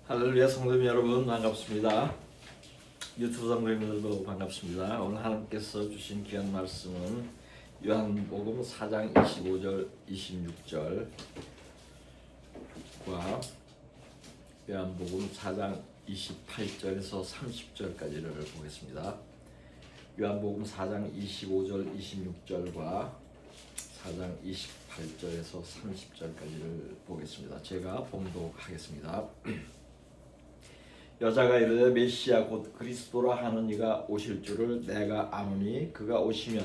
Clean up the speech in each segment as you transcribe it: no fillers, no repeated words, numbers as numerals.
할렐루야 성도님 여러분 반갑습니다. 유튜브 성도님들도 반갑습니다. 오늘 하나님께서 주신 귀한 말씀은 요한복음 4장 25절 26절과 요한복음 4장 28절에서 30절까지를 보겠습니다. 요한복음 4장 25절 26절과 4장 28절에서 30절까지를 보겠습니다. 제가 봉독하겠습니다. 여자가 이르되 메시아 곧 그리스도라 하는 이가 오실 줄을 내가 아노니 그가 오시면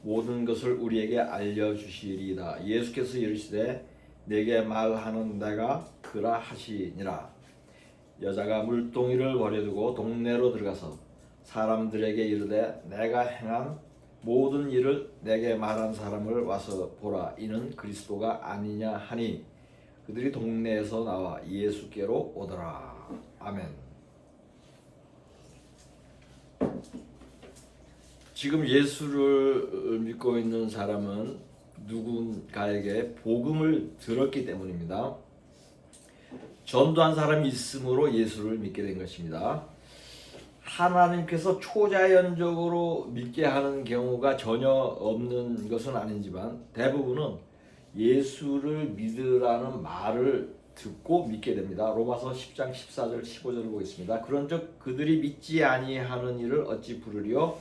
모든 것을 우리에게 알려주시리이다. 예수께서 이르시되 내게 말하는 내가 그라 하시니라. 여자가 물동이를 버려두고 동네로 들어가서 사람들에게 이르되 내가 행한 모든 일을 내게 말한 사람을 와서 보라. 이는 그리스도가 아니냐 하니 그들이 동네에서 나와 예수께로 오더라. 아멘. 지금 예수를 믿고 있는 사람은 누군가에게 복음을 들었기 때문입니다. 전도한 사람이 있으므로 예수를 믿게 된 것입니다. 하나님께서 초자연적으로 믿게 하는 경우가 전혀 없는 것은 아니지만 대부분은 예수를 믿으라는 말을 듣고 믿게 됩니다. 로마서 10장 14절 15절을 보겠습니다. 그런즉 그들이 믿지 아니하는 일을 어찌 부르리요?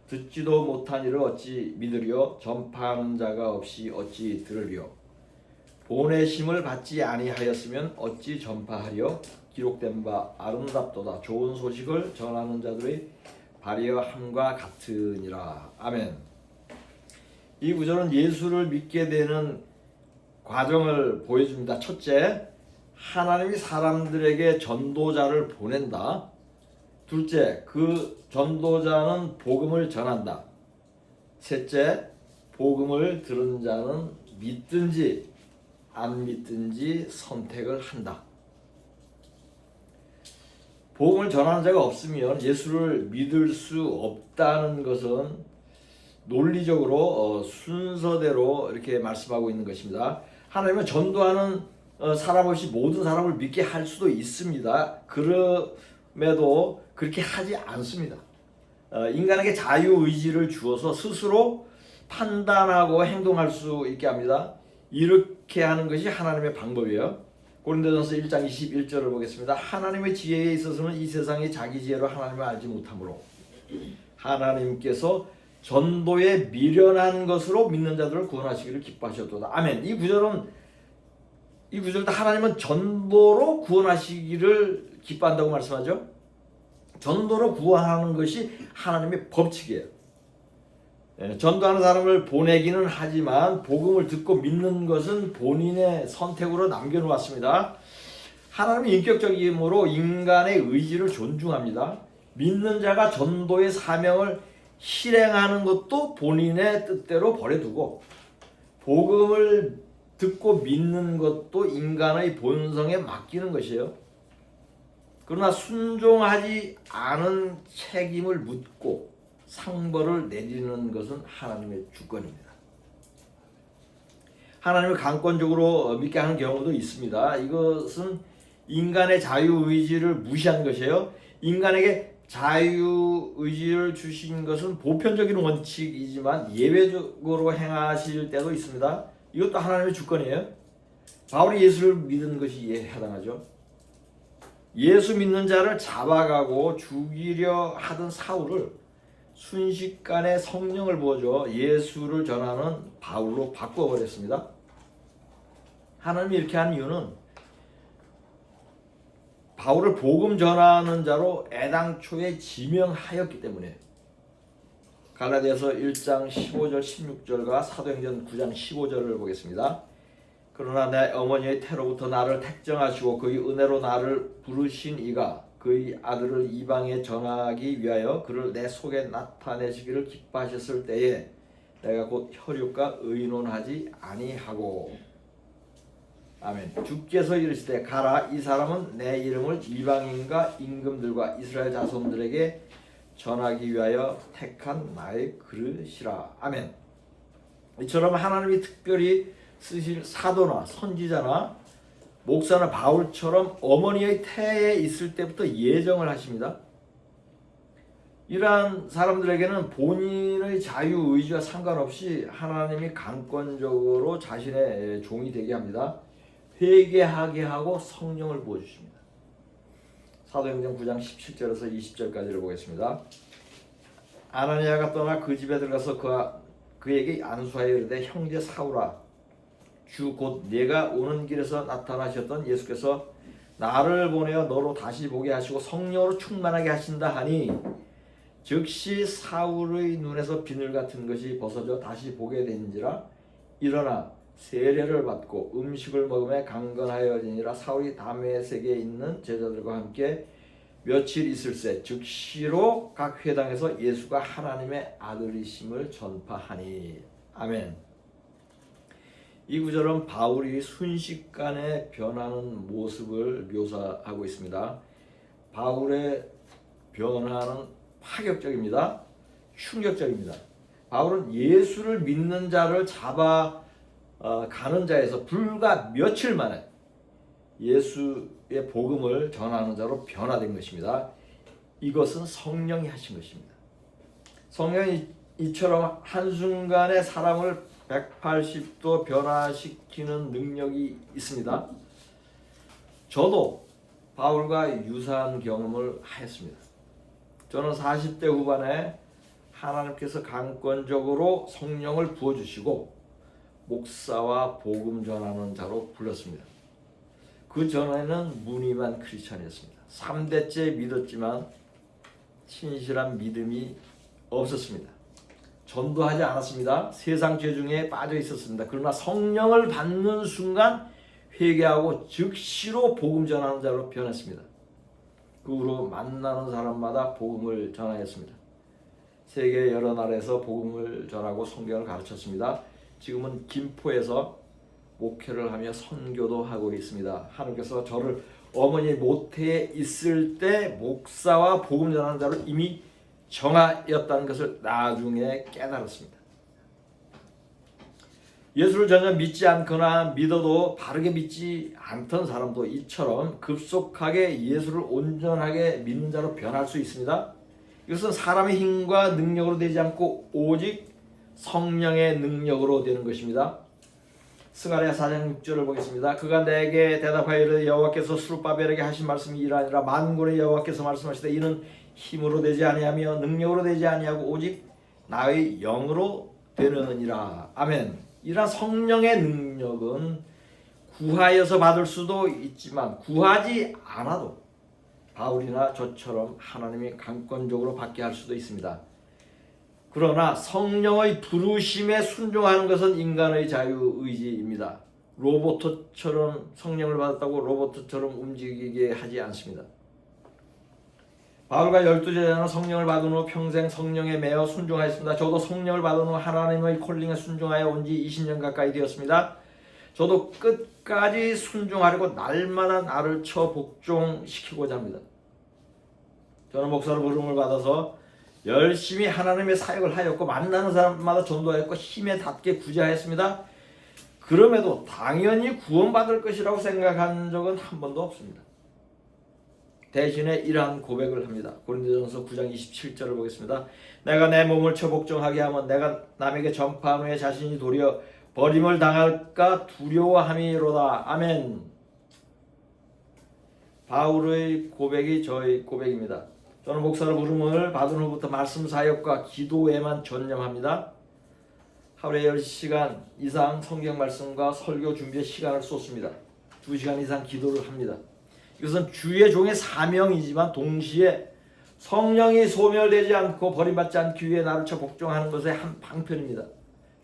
듣지도 못한 일을 어찌 믿으리요? 전파하는 자가 없이 어찌 들으리요? 보내심을 받지 아니하였으면 어찌 전파하리요? 기록된 바 아름답도다. 좋은 소식을 전하는 자들의 발휘함과 같으니라. 아멘. 이 구절은 예수를 믿게 되는 과정을 보여줍니다. 첫째, 하나님이 사람들에게 전도자를 보낸다. 둘째, 그 전도자는 복음을 전한다. 셋째, 복음을 들은 자는 믿든지 안 믿든지 선택을 한다. 복음을 전하는 자가 없으면 예수를 믿을 수 없다는 것은 논리적으로 순서대로 이렇게 말씀하고 있는 것입니다. 하나님은 전도하는 사람 없이 모든 사람을 믿게 할 수도 있습니다. 그럼에도 그렇게 하지 않습니다. 인간에게 자유의지를 주어서 스스로 판단하고 행동할 수 있게 합니다. 이렇게 하는 것이 하나님의 방법이에요. 고린도전서 1장 21절을 보겠습니다. 하나님의 지혜에 있어서는 이 세상이 자기 지혜로 하나님을 알지 못하므로 하나님께서 전도에 미련한 것으로 믿는 자들을 구원하시기를 기뻐하셨도다. 아멘. 이 구절도 하나님은 전도로 구원하시기를 기뻐한다고 말씀하죠. 전도로 구원하는 것이 하나님의 법칙이에요. 전도하는 사람을 보내기는 하지만 복음을 듣고 믿는 것은 본인의 선택으로 남겨놓았습니다. 하나님은 인격적이므로 인간의 의지를 존중합니다. 믿는 자가 전도의 사명을 실행하는 것도 본인의 뜻대로 버려두고 복음을 듣고 믿는 것도 인간의 본성에 맡기는 것이에요. 그러나 순종하지 않은 책임을 묻고 상벌을 내리는 것은 하나님의 주권입니다. 하나님을 강권적으로 믿게 하는 경우도 있습니다. 이것은 인간의 자유의지를 무시한 것이에요. 인간에게 자유의지를 주신 것은 보편적인 원칙이지만 예외적으로 행하실 때도 있습니다. 이것도 하나님의 주권이에요. 바울이 예수를 믿은 것이 이에 해당하죠. 예수 믿는 자를 잡아가고 죽이려 하던 사울을 순식간에 성령을 부어줘 예수를 전하는 바울로 바꿔버렸습니다. 하나님이 이렇게 한 이유는 바울을 복음 전하는 자로 애당초에 지명하였기 때문에 갈라디아서 1장 15절 16절과 사도행전 9장 15절을 보겠습니다. 그러나 내 어머니의 태로부터 나를 택정하시고 그의 은혜로 나를 부르신 이가 그의 아들을 이방에 전하기 위하여 그를 내 속에 나타내시기를 기뻐하셨을 때에 내가 곧 혈육과 의논하지 아니하고. 아멘. 주께서 이르시되 가라. 이 사람은 내 이름을 이방인과 임금들과 이스라엘 자손들에게 전하기 위하여 택한 나의 그릇이라. 아멘. 이처럼 하나님이 특별히 쓰실 사도나 선지자나 목사는 바울처럼 어머니의 태에 있을 때부터 예정을 하십니다. 이러한 사람들에게는 본인의 자유의지와 상관없이 하나님이 강권적으로 자신의 종이 되게 합니다. 회개하게 하고 성령을 부어주십니다. 사도행전 9장 17절에서 20절까지를 보겠습니다. 아나니아가 떠나 그 집에 들어가서 그에게 안수하여 이르되 형제 사울아, 주 곧 내가 오는 길에서 나타나셨던 예수께서 나를 보내어 너로 다시 보게 하시고 성령으로 충만하게 하신다 하니, 즉시 사울의 눈에서 비늘 같은 것이 벗어져 다시 보게 된지라. 일어나 세례를 받고 음식을 먹으며 강건하여지니라. 사울이 다메섹에 있는 제자들과 함께 며칠 있을새 즉시로 각 회당에서 예수가 하나님의 아들이심을 전파하니. 아멘. 이 구절은 바울이 순식간에 변하는 모습을 묘사하고 있습니다. 바울의 변화는 파격적입니다. 충격적입니다. 바울은 예수를 믿는 자를 가는 자에서 불과 며칠 만에 예수의 복음을 전하는 자로 변화된 것입니다. 이것은 성령이 하신 것입니다. 성령이 이처럼 한순간에 사람을 180도 변화시키는 능력이 있습니다. 저도 바울과 유사한 경험을 하였습니다. 저는 40대 후반에 하나님께서 강권적으로 성령을 부어주시고 목사와 복음 전하는 자로 불렀습니다. 그 전에는 무늬만 크리스찬이었습니다. 3대째 믿었지만 신실한 믿음이 없었습니다. 전도하지 않았습니다. 세상 죄 중에 빠져 있었습니다. 그러나 성령을 받는 순간 회개하고 즉시로 복음 전하는 자로 변했습니다. 그 후로 만나는 사람마다 복음을 전하였습니다. 세계 여러 나라에서 복음을 전하고 성경을 가르쳤습니다. 지금은 김포에서 목회를 하며 선교도 하고 있습니다. 하나님께서 저를 어머니 모태에 있을 때 목사와 복음 전하는 자로 이미 정하였다는 것을 나중에 깨달았습니다. 예수를 전혀 믿지 않거나 믿어도 바르게 믿지 않던 사람도 이처럼 급속하게 예수를 온전하게 믿는 자로 변할 수 있습니다. 이것은 사람의 힘과 능력으로 되지 않고 오직 성령의 능력으로 되는 것입니다. 스가랴 4장 6절을 보겠습니다. 그가 내게 대답하여 이르되 여호와께서 스룹바벨에게 하신 말씀이 이러하니라. 만군의 여호와께서 말씀하시되 이는 힘으로 되지 아니하며 능력으로 되지 아니하고 오직 나의 영으로 되느니라. 아멘. 이러한 성령의 능력은 구하여서 받을 수도 있지만 구하지 않아도 바울이나 저처럼 하나님이 강권적으로 받게 할 수도 있습니다. 그러나 성령의 부르심에 순종하는 것은 인간의 자유의지입니다. 로봇처럼 성령을 받았다고 로봇처럼 움직이게 하지 않습니다. 바울과 12제자는 성령을 받은 후 평생 성령에 매어 순종하였습니다. 저도 성령을 받은 후 하나님의 콜링에 순종하여 온 지 20년 가까이 되었습니다. 저도 끝까지 순종하려고 날마다 나를 쳐 복종시키고자 합니다. 저는 목사로 부름을 받아서 열심히 하나님의 사역을 하였고 만나는 사람마다 전도하였고 힘에 닿게 구제하였습니다. 그럼에도 당연히 구원받을 것이라고 생각한 적은 한 번도 없습니다. 대신에 이러한 고백을 합니다. 고린도전서 9장 27절을 보겠습니다. 내가 내 몸을 쳐 복종하게 하면 내가 남에게 전파한 후에 자신이 도리어 버림을 당할까 두려워함이로다. 아멘. 바울의 고백이 저의 고백입니다. 저는 목사로 부름을 받은 후부터 말씀 사역과 기도에만 전념합니다. 하루에 10시간 이상 성경 말씀과 설교 준비에 시간을 쏟습니다. 2시간 이상 기도를 합니다. 이것은 주의 종의 사명이지만 동시에 성령이 소멸되지 않고 버림받지 않기 위해 나를 쳐 복종하는 것의 한 방편입니다.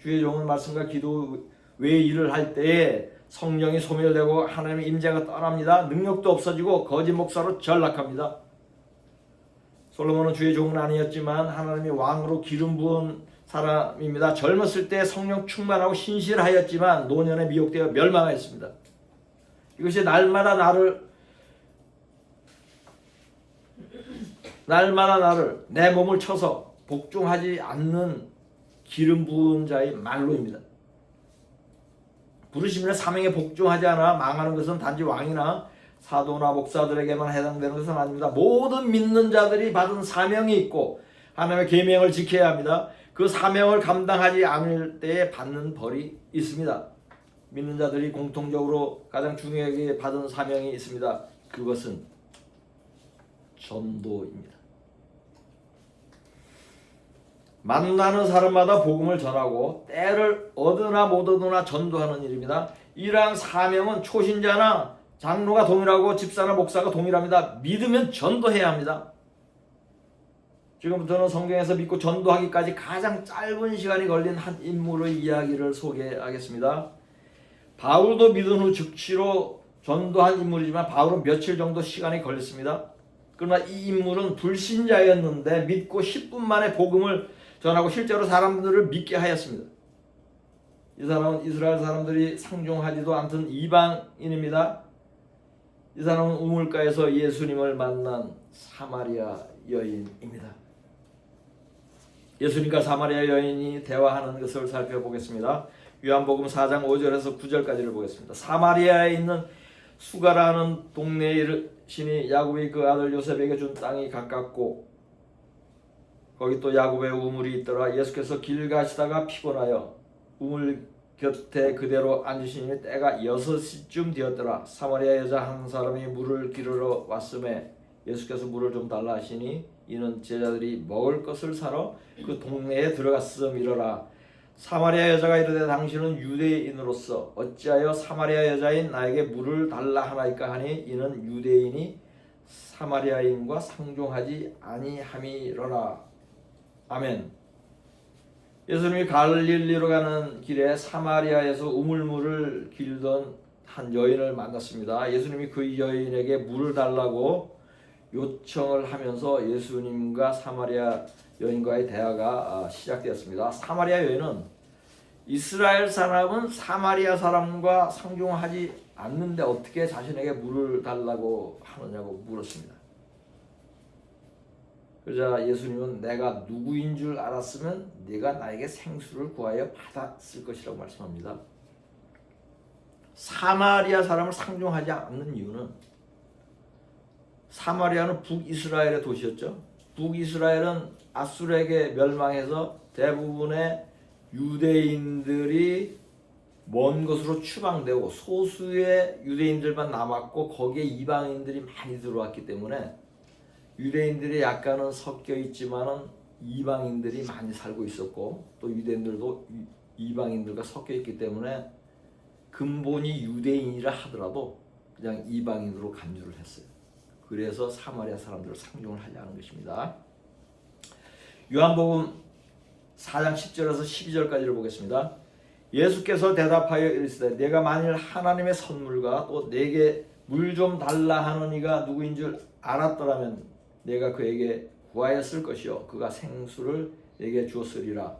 주의 종은 말씀과 기도 외의 일을 할 때에 성령이 소멸되고 하나님의 임재가 떠납니다. 능력도 없어지고 거짓 목사로 전락합니다. 솔로몬은 주의 종은 아니었지만 하나님이 왕으로 기름 부은 사람입니다. 젊었을 때 성령 충만하고 신실하였지만 노년에 미혹되어 멸망하였습니다. 이것이 날마다 나를 내 몸을 쳐서 복종하지 않는 기름 부은 자의 말로입니다. 부르심이나 사명에 복종하지 않아 망하는 것은 단지 왕이나 사도나 목사들에게만 해당되는 것은 아닙니다. 모든 믿는 자들이 받은 사명이 있고 하나님의 계명을 지켜야 합니다. 그 사명을 감당하지 않을 때에 받는 벌이 있습니다. 믿는 자들이 공통적으로 가장 중요하게 받은 사명이 있습니다. 그것은 전도입니다. 만나는 사람마다 복음을 전하고 때를 얻으나 못 얻으나 전도하는 일입니다. 이러한 사명은 초신자나 장로가 동일하고 집사나 목사가 동일합니다. 믿으면 전도해야 합니다. 지금부터는 성경에서 믿고 전도하기까지 가장 짧은 시간이 걸린 한 인물의 이야기를 소개하겠습니다. 바울도 믿은 후 즉시로 전도한 인물이지만 바울은 며칠 정도 시간이 걸렸습니다. 그러나 이 인물은 불신자였는데 믿고 10분 만에 복음을 전하고 실제로 사람들을 믿게 하였습니다. 이 사람은 이스라엘 사람들이 상종하지도 않던 이방인입니다. 이 사람은 우물가에서 예수님을 만난 사마리아 여인입니다. 예수님과 사마리아 여인이 대화하는 것을 살펴보겠습니다. 요한복음 4장 5절에서 9절까지를 보겠습니다. 사마리아에 있는 수가라는 동네에 이르시니 야곱이 그 아들 요셉에게 준 땅이 가깝고 거기 또 야곱의 우물이 있더라. 예수께서 길 가시다가 피곤하여 우물 곁에 그대로 앉으시니 때가 6시쯤 되었더라. 사마리아 여자 한 사람이 물을 기르러 왔음에 예수께서 물을 좀 달라 하시니 이는 제자들이 먹을 것을 사러 그 동네에 들어갔음이러라. 사마리아 여자가 이르되 당신은 유대인으로서 어찌하여 사마리아 여자인 나에게 물을 달라 하나이까 하니 이는 유대인이 사마리아인과 상종하지 아니함이러라. 아멘. 예수님이 갈릴리로 가는 길에 사마리아에서 우물물을 길던 한 여인을 만났습니다. 예수님이 그 여인에게 물을 달라고 요청을 하면서 예수님과 사마리아 여인과의 대화가 시작되었습니다. 사마리아 여인은 이스라엘 사람은 사마리아 사람과 상종하지 않는데 어떻게 자신에게 물을 달라고 하느냐고 물었습니다. 그러자 예수님은 내가 누구인 줄 알았으면 네가 나에게 생수를 구하여 받았을 것이라고 말씀합니다. 사마리아 사람을 상종하지 않는 이유는 사마리아는 북이스라엘의 도시였죠. 북이스라엘은 아수르에게 멸망해서 대부분의 유대인들이 먼 곳으로 추방되고 소수의 유대인들만 남았고 거기에 이방인들이 많이 들어왔기 때문에 유대인들이 약간은 섞여 있지만은 이방인들이 많이 살고 있었고 또 유대인들도 이방인들과 섞여 있기 때문에 근본이 유대인이라 하더라도 그냥 이방인으로 간주를 했어요. 그래서 사마리아 사람들을 상종을 하지 않은 것입니다. 요한복음 4장 10절에서 12절까지를 보겠습니다. 예수께서 대답하여 이르시되 내가 만일 하나님의 선물과 또 내게 물 좀 달라 하는 이가 누구인 줄 알았더라면 내가 그에게 구하였을 것이요 그가 생수를 내게 주었으리라.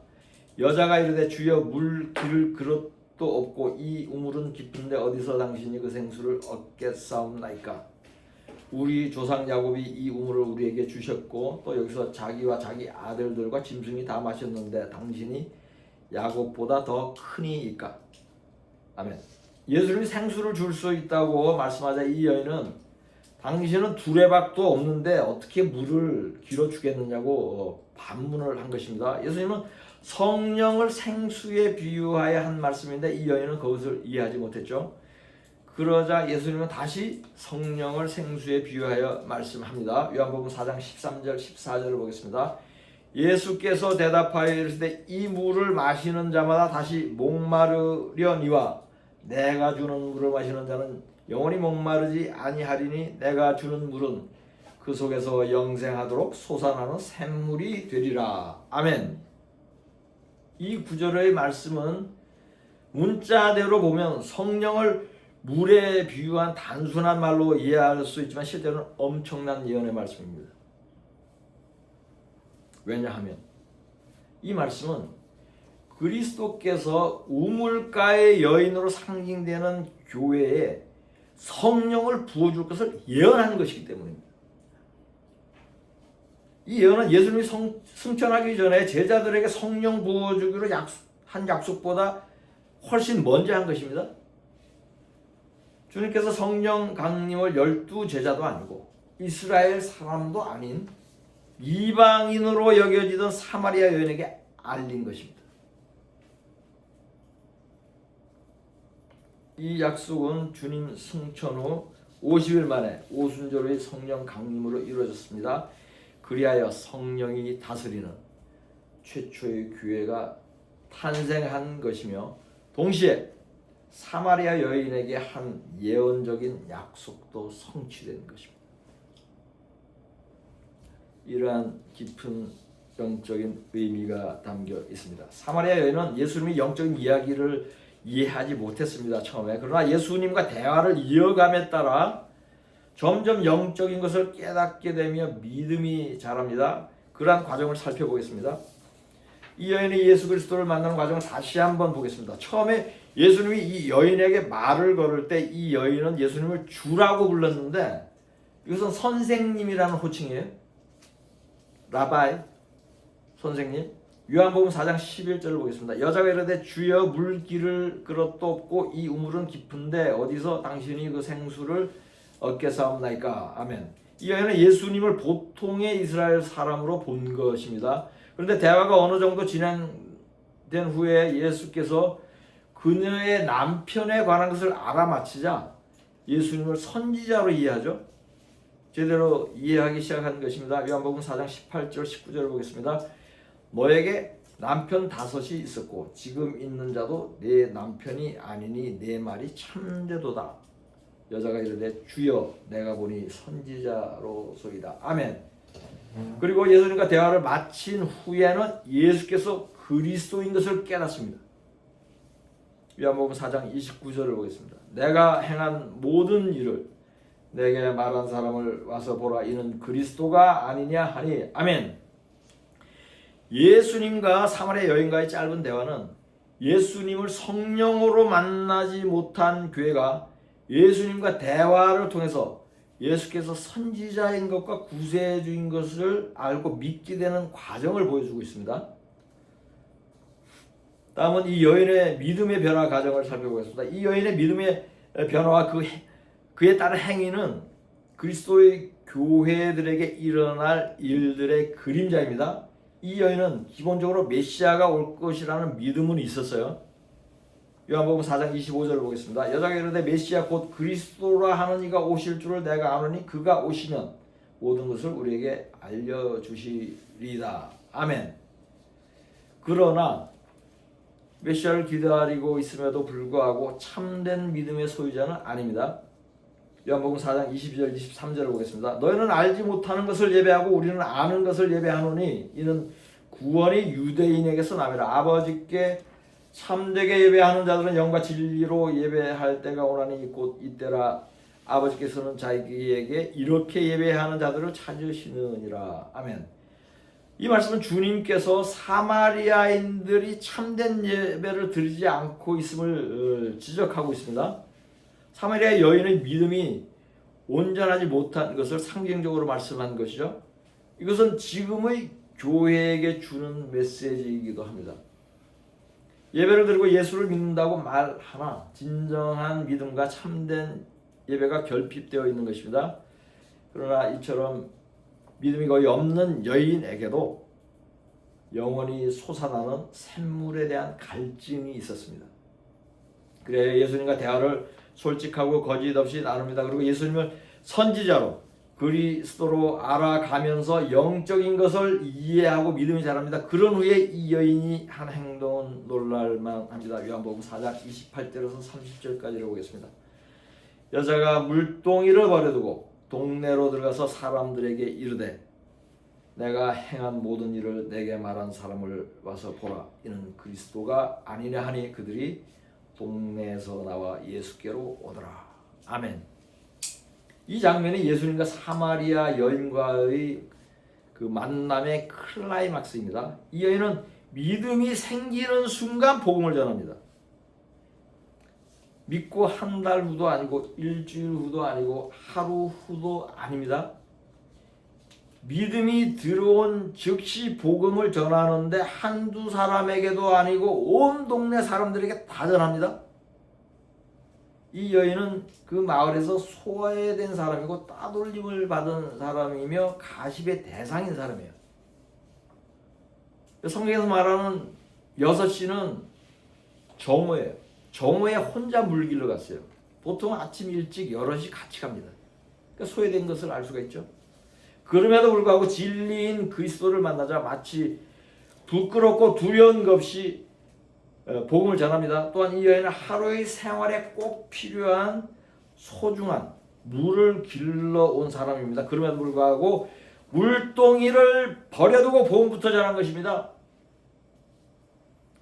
여자가 이르되 주여 물 기를 그릇도 없고 이 우물은 깊은데 어디서 당신이 그 생수를 얻겠사옵나이까. 우리 조상 야곱이 이 우물을 우리에게 주셨고 또 여기서 자기와 자기 아들들과 짐승이 다 마셨는데 당신이 야곱보다 더 크니이까. 아멘. 예수님이 생수를 줄 수 있다고 말씀하자 이 여인은 당신은 두레박도 없는데 어떻게 물을 길어주겠느냐고 반문을 한 것입니다. 예수님은 성령을 생수에 비유하여 한 말씀인데 이 여인은 그것을 이해하지 못했죠. 그러자 예수님은 다시 성령을 생수에 비유하여 말씀합니다. 요한복음 4장 13절 14절을 보겠습니다. 예수께서 대답하여 이르시되 이 물을 마시는 자마다 다시 목마르려니와 내가 주는 물을 마시는 자는 영원히 목마르지 아니하리니 내가 주는 물은 그 속에서 영생하도록 솟아나는 샘물이 되리라. 아멘. 이 구절의 말씀은 문자대로 보면 성령을 물에 비유한 단순한 말로 이해할 수 있지만 실제로는 엄청난 예언의 말씀입니다. 왜냐하면 이 말씀은 그리스도께서 우물가의 여인으로 상징되는 교회에 성령을 부어줄 것을 예언한 것이기 때문입니다. 이 예언은 예수님이 승천하기 전에 제자들에게 성령 부어주기로 한 약속보다 훨씬 먼저 한 것입니다. 주님께서 성령 강림을 12제자도 아니고 이스라엘 사람도 아닌 이방인으로 여겨지던 사마리아 여인에게 알린 것입니다. 이 약속은 주님 승천 후 50일 만에 오순절의 성령 강림으로 이루어졌습니다. 그리하여 성령이 다스리는 최초의 교회가 탄생한 것이며 동시에 사마리아 여인에게 한 예언적인 약속도 성취된 것입니다. 이러한 깊은 영적인 의미가 담겨 있습니다. 사마리아 여인은 예수님의 영적인 이야기를 이해하지 못했습니다. 처음에. 그러나 예수님과 대화를 이어감에 따라 점점 영적인 것을 깨닫게 되며 믿음이 자랍니다. 그러한 과정을 살펴보겠습니다. 이 여인이 예수 그리스도를 만나는 과정을 다시 한번 보겠습니다. 처음에 예수님이 이 여인에게 말을 걸을 때 이 여인은 예수님을 주라고 불렀는데 이것은 선생님이라는 호칭이에요. 라바이, 선생님. 요한복음 4장 11절을 보겠습니다. 여자가 이르되 주여 물기를 그릇도 없고 이 우물은 깊은데 어디서 당신이 그 생수를 얻겠사옵나이까. 아멘. 이 여인은 예수님을 보통의 이스라엘 사람으로 본 것입니다. 그런데 대화가 어느 정도 진행된 후에 예수께서 그녀의 남편에 관한 것을 알아맞히자 예수님을 선지자로 이해하죠. 제대로 이해하기 시작한 것입니다. 요한복음 4장 18절 19절을 보겠습니다. 너에게 남편 5이 있었고 지금 있는 자도 내 남편이 아니니 내 말이 참되도다. 여자가 이르되 주여 내가 보니 선지자로소이다. 아멘. 그리고 예수님과 대화를 마친 후에는 예수께서 그리스도인 것을 깨닫습니다. 요한복음 4장 29절을 보겠습니다. 내가 행한 모든 일을 내게 말한 사람을 와서 보라. 이는 그리스도가 아니냐 하니. 아멘. 예수님과 사마리아 여인과의 짧은 대화는 예수님을 성령으로 만나지 못한 교회가 예수님과 대화를 통해서 예수께서 선지자인 것과 구세주인 것을 알고 믿게 되는 과정을 보여주고 있습니다. 다음은 이 여인의 믿음의 변화 과정을 살펴보겠습니다. 이 여인의 믿음의 변화와 그에 따른 행위는 그리스도의 교회들에게 일어날 일들의 그림자입니다. 이 여인은 기본적으로 메시아가 올 것이라는 믿음은 있었어요. 요한복음 4장 25절을 보겠습니다. 여자가 이르되 메시아 곧 그리스도라 하는 이가 오실 줄을 내가 아노니 그가 오시면 모든 것을 우리에게 알려주시리다. 아멘. 그러나 메시아를 기다리고 있음에도 불구하고 참된 믿음의 소유자는 아닙니다. 요한복음 4장 22절 23절을 보겠습니다. 너희는 알지 못하는 것을 예배하고 우리는 아는 것을 예배하노니 이는 구원이 유대인에게서 남이라. 아버지께 참되게 예배하는 자들은 영과 진리로 예배할 때가 오나니 곧 이때라. 아버지께서는 자기에게 이렇게 예배하는 자들을 찾으시느니라. 아멘. 이 말씀은 주님께서 사마리아인들이 참된 예배를 드리지 않고 있음을 지적하고 있습니다. 사마리아 여인의 믿음이 온전하지 못한 것을 상징적으로 말씀한 것이죠. 이것은 지금의 교회에게 주는 메시지이기도 합니다. 예배를 드리고 예수를 믿는다고 말하나 진정한 믿음과 참된 예배가 결핍되어 있는 것입니다. 그러나 이처럼 믿음이 거의 없는 여인에게도 영원히 솟아나는 샘물에 대한 갈증이 있었습니다. 그래 예수님과 대화를 솔직하고 거짓 없이 나눕니다. 그리고 예수님을 선지자로 그리스도로 알아가면서 영적인 것을 이해하고 믿음이 자랍니다. 그런 후에 이 여인이 한 행동은 놀랄만합니다. 요한복음 4장 28절에서 30절까지를 보겠습니다. 여자가 물동이를 버려두고 동네로 들어가서 사람들에게 이르되 내가 행한 모든 일을 내게 말한 사람을 와서 보라. 이는 그리스도가 아니냐 하니 그들이 동네에서 나와 예수께로 오더라. 아멘. 이 장면이 예수님과 사마리아 여인과의 그 만남의 클라이막스입니다. 이 여인은 믿음이 생기는 순간 복음을 전합니다. 믿고 한 달 후도 아니고 일주일 후도 아니고 하루 후도 아닙니다. 믿음이 들어온 즉시 복음을 전하는데 한두 사람에게도 아니고 온 동네 사람들에게 다 전합니다. 이 여인은 그 마을에서 소외된 사람이고 따돌림을 받은 사람이며 가십의 대상인 사람이에요. 성경에서 말하는 6씨는 정오예요. 정오에 혼자 물 길러 갔어요. 보통 아침 일찍 여럿이 같이 갑니다. 그러니까 소외된 것을 알 수가 있죠. 그럼에도 불구하고 진리인 그리스도를 만나자 마치 부끄럽고 두려운 것 없이 복음을 전합니다. 또한 이 여인은 하루의 생활에 꼭 필요한 소중한 물을 길러 온 사람입니다. 그럼에도 불구하고 물동이를 버려두고 복음부터 전한 것입니다.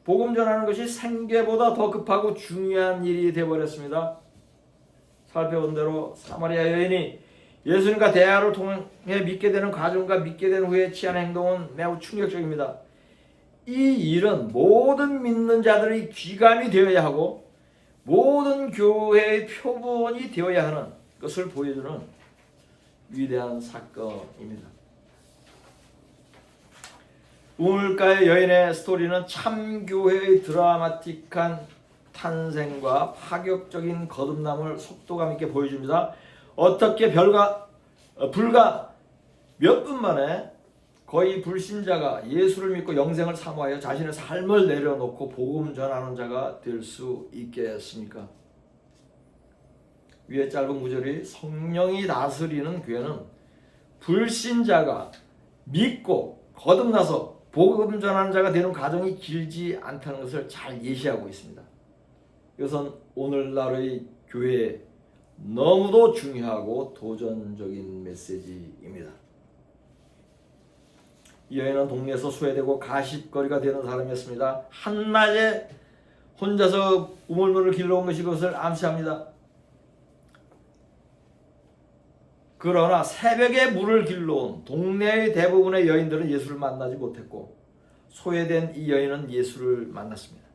복음 전하는 것이 생계보다 더 급하고 중요한 일이 되어버렸습니다. 살펴본 대로 사마리아 여인이 예수님과 대화를 통해 믿게 되는 과정과 믿게 된 후에 취한 행동은 매우 충격적입니다. 이 일은 모든 믿는 자들의 귀감이 되어야 하고 모든 교회의 표본이 되어야 하는 것을 보여주는 위대한 사건입니다. 우물가의 여인의 스토리는 참교회의 드라마틱한 탄생과 파격적인 거듭남을 속도감 있게 보여줍니다. 어떻게 불과 몇 분 만에 거의 불신자가 예수를 믿고 영생을 사모하여 자신의 삶을 내려놓고 복음 전하는 자가 될 수 있겠습니까? 위에 짧은 구절이 성령이 다스리는 교회는 불신자가 믿고 거듭나서 복음 전하는 자가 되는 과정이 길지 않다는 것을 잘 예시하고 있습니다. 이것은 오늘날의 교회에 너무도 중요하고 도전적인 메시지입니다. 이 여인은 동네에서 소외되고 가십거리가 되는 사람이었습니다. 한낮에 혼자서 우물물을 길러온 것이 그것을 암시합니다. 그러나 새벽에 물을 길러온 동네의 대부분의 여인들은 예수를 만나지 못했고 소외된 이 여인은 예수를 만났습니다.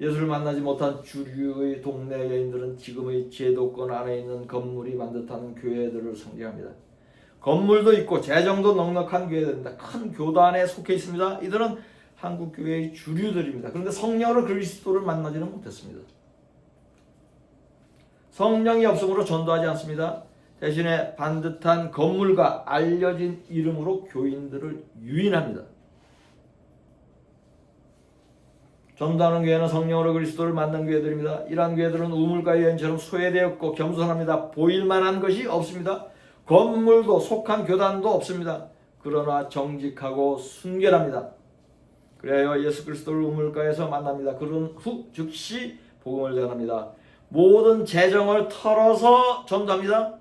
예수를 만나지 못한 주류의 동네 여인들은 지금의 제도권 안에 있는 건물이 반듯한 교회들을 상징합니다. 건물도 있고 재정도 넉넉한 교회들입니다. 큰 교단에 속해 있습니다. 이들은 한국 교회의 주류들입니다. 그런데 성령으로 그리스도를 만나지는 못했습니다. 성령이 없음으로 전도하지 않습니다. 대신에 반듯한 건물과 알려진 이름으로 교인들을 유인합니다. 전도하는 교회는 성령으로 그리스도를 만난 교회들입니다. 이러한 교회들은 우물가의 여인처럼 소외되었고 겸손합니다. 보일만한 것이 없습니다. 건물도 속한 교단도 없습니다. 그러나 정직하고 순결합니다. 그래야 예수 그리스도를 우물가에서 만납니다. 그런 후 즉시 복음을 전합니다. 모든 재정을 털어서 전도합니다.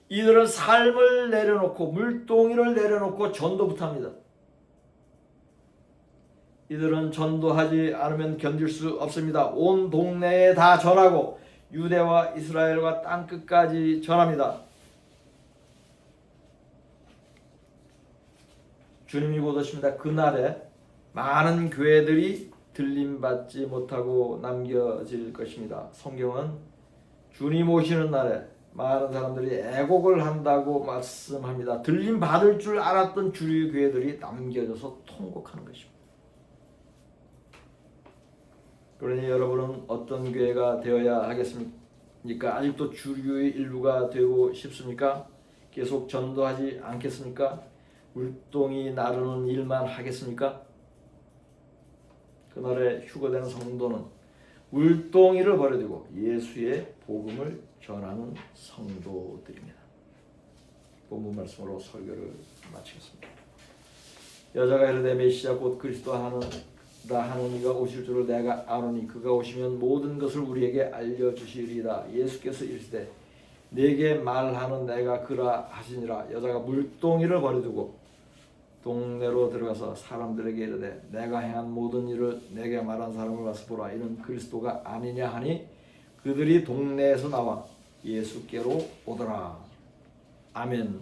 이들은 삶을 내려놓고 물동이를 내려놓고 전도부터 합니다. 이들은 전도하지 않으면 견딜 수 없습니다. 온 동네에 다 전하고 유대와 이스라엘과 땅끝까지 전합니다. 주님이 곧 오십니다. 그날에 많은 교회들이 들림받지 못하고 남겨질 것입니다. 성경은 주님 오시는 날에 많은 사람들이 애곡을 한다고 말씀합니다. 들림받을 줄 알았던 주류 교회들이 남겨져서 통곡하는 것입니다. 그러니 여러분은 어떤 교회가 되어야 하겠습니까? 아직도 주류의 일부가 되고 싶습니까? 계속 전도하지 않겠습니까? 물동이 나르는 일만 하겠습니까? 그날에 휴거되는 성도는 물동이를 버려두고 예수의 복음을 전하는 성도들입니다. 본문 말씀으로 설교를 마치겠습니다. 여자가 이르되 메시아 곧 그리스도 하는 이가 오실 줄을 내가 아노니 그가 오시면 모든 것을 우리에게 알려주시리라. 예수께서 이르시되 내게 말하는 내가 그라 하시니라. 여자가 물동이를 버려두고 동네로 들어가서 사람들에게 이르되 내가 행한 모든 일을 내게 말한 사람을 와서 보라. 이는 그리스도가 아니냐 하니 그들이 동네에서 나와 예수께로 오더라. 아멘.